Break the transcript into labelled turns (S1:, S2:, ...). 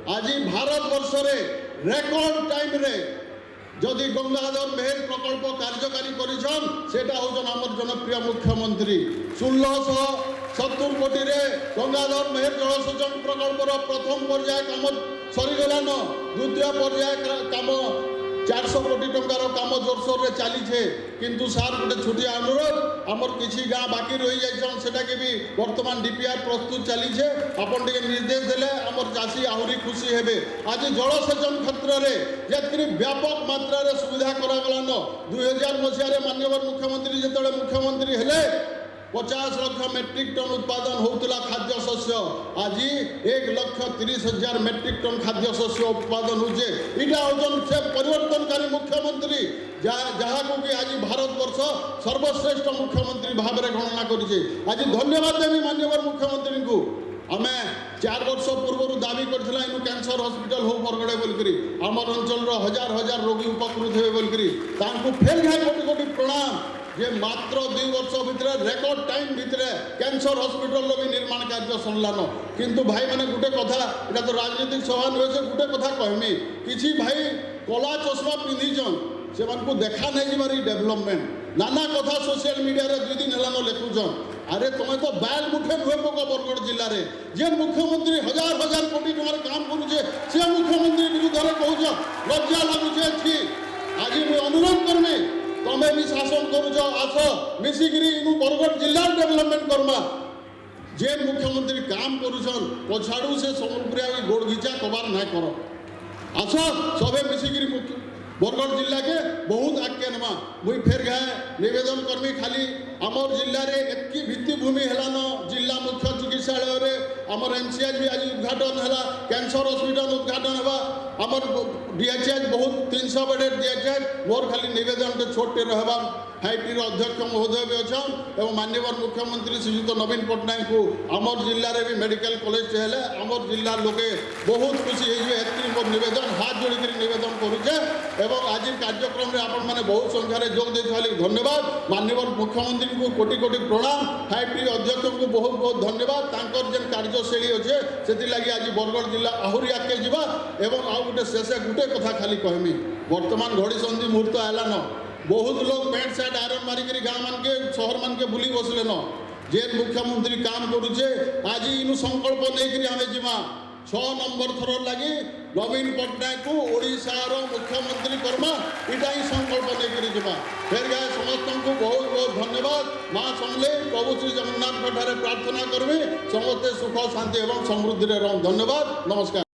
S1: आज भारत वर्ष record time रे जदि गंगाधर मेहर प्रकल्प कार्यकारी कर जनप्रिय मुख्यमंत्री 1670 कोटी रे गंगाधर मेहर जलसेचन प्रकल्पर प्रथम पर्याय काम सरीगलान द्वितीय पर्याय काम 400 कोटी टंकार काम जोरसोर रे चली किंतु सार गोटे छोटिया अनुरोध आमर किसी गाँ बाकी रही जाइछन सेटा के भी वर्तमान डीपीआर प्रस्तुत चली आपन टिके निर्देश देले आमर चाषी आहुरी खुशी हेबे। आज जलसेचन क्षेत्र में जेतकि व्यापक मात्रा रे सुविधा करागलान 2000 मसीह माननीय मुख्यमंत्री जिते मुख्यमंत्री हेले 50 लाख मेट्रिक टन उत्पादन होता खाद्य शस्य आज 1,30,000 मेट्रिक टन खाद्य शस्य उत्पादन होचे। इटा हूँ से परिवर्तनकारी मुख्यमंत्री जहाँ को कि आज भारत वर्ष सर्वश्रेष्ठ मुख्यमंत्री भाव में गणना करें। आज धन्यवाद देवी माननीय मुख्यमंत्री को। आम 4 वर्ष पूर्व दावी करथिला इनु कैंसर हॉस्पिटल हो बरगड़े बोलकरी आमर अंचल हजार हजार रोगी उपकृत हे बोलकरी तांको फेल घाय कोटि कोटि प्रणाम जे मात्र 2 वर्ष भितर रेकर्ड टाइम भितर कैंसर हॉस्पिटल भी निर्माण कार्य सरलान। किंतु भाई माने गुटे कथा एटा तो राजनीतिक सभा नुहे से गुटे कथा कहमी किसी भाई कला चश्मा पिंधिछन से मानकु देखा नहीं जिमारी डेवलपमेंट नाना कथा सोशल मीडिया रे 2 दिन हेलानो लिखुछन। अरे तुम तो बैल मुठे नुहे पक बरगड़ जिले में जे मुख्यमंत्री हजार हजार कोटी टकर काम करुचे से मुख्यमंत्री विरुद्ध में कहूछ लज्जा लगुचे। आज मुझे अनुरोध करमी तुम्हें भी शासन करुच आस मिसिकी इन बरगड़ जिला डेवलपमेंट करमा जे मुख्यमंत्री काम करुछन पछाड़ू से समुद्रिया गोड़ घिचा कबार ना कर आस सबे मिसिकी बरगड़ जिला के बहुत आगे नमा मुई फेर गाए निवेदन करमी खाली आमर जिले में एतकी भित्तिभूमि हेलान जिला मुख्य चिकित्सालय रे आमर एमसीएच भी आज उद्घाटन है कैंसर हॉस्पिटल उद्घाटन है आमर डीएचएच बहुत 300 बेड डीएचएच मोर खाली निवेदन टे छोटे रहबा फाइटी अध्यक्ष महोदय भी अच्छा एवं माननीय मुख्यमंत्री श्रीयुक्त नवीन पट्टनायक को आमर जिले में भी मेडिकल कॉलेज हेले आमर जिला लोके बहुत खुशी है मोर निवेदन हाथ जोड़िक निवेदन करुचे एवं आज कार्यक्रम में आपण मैंने बहुत संख्यार जोग देते धन्यवाद माननीय मुख्यमंत्री को कोटि कोटि प्रणाम 5T अध्यक्ष को बहुत बहुत धन्यवाद तांकर जेन कार्यशैली अच्छे से लगी आज बरगड़ जिला आहुरी आगे जावा एवं आउ गोटे शेष गोटे कथा खाली कहमी वर्तमान घड़ी संधि मुहूर्त आलान बहुत लोग पैंट सार्ट आयरन मारिक गाँव मान के शहर मान के बुली बसले न जे मुख्यमंत्री काम करुचे आज इनु संकल्प नहीं आम जीवा 6 नंबर थर लगी नवीन पट्टनायक को ओडिशार मुख्यमंत्री कर्मा इटा ही संकल्प नहीं जावा। फिर गाय समस्त को बहुत बहुत धन्यवाद माँ समले प्रभु श्री जगन्नाथ ठारे प्रार्थना करमी समस्ते सुख शांति एवं समृद्धि रह धन्यवाद नमस्कार।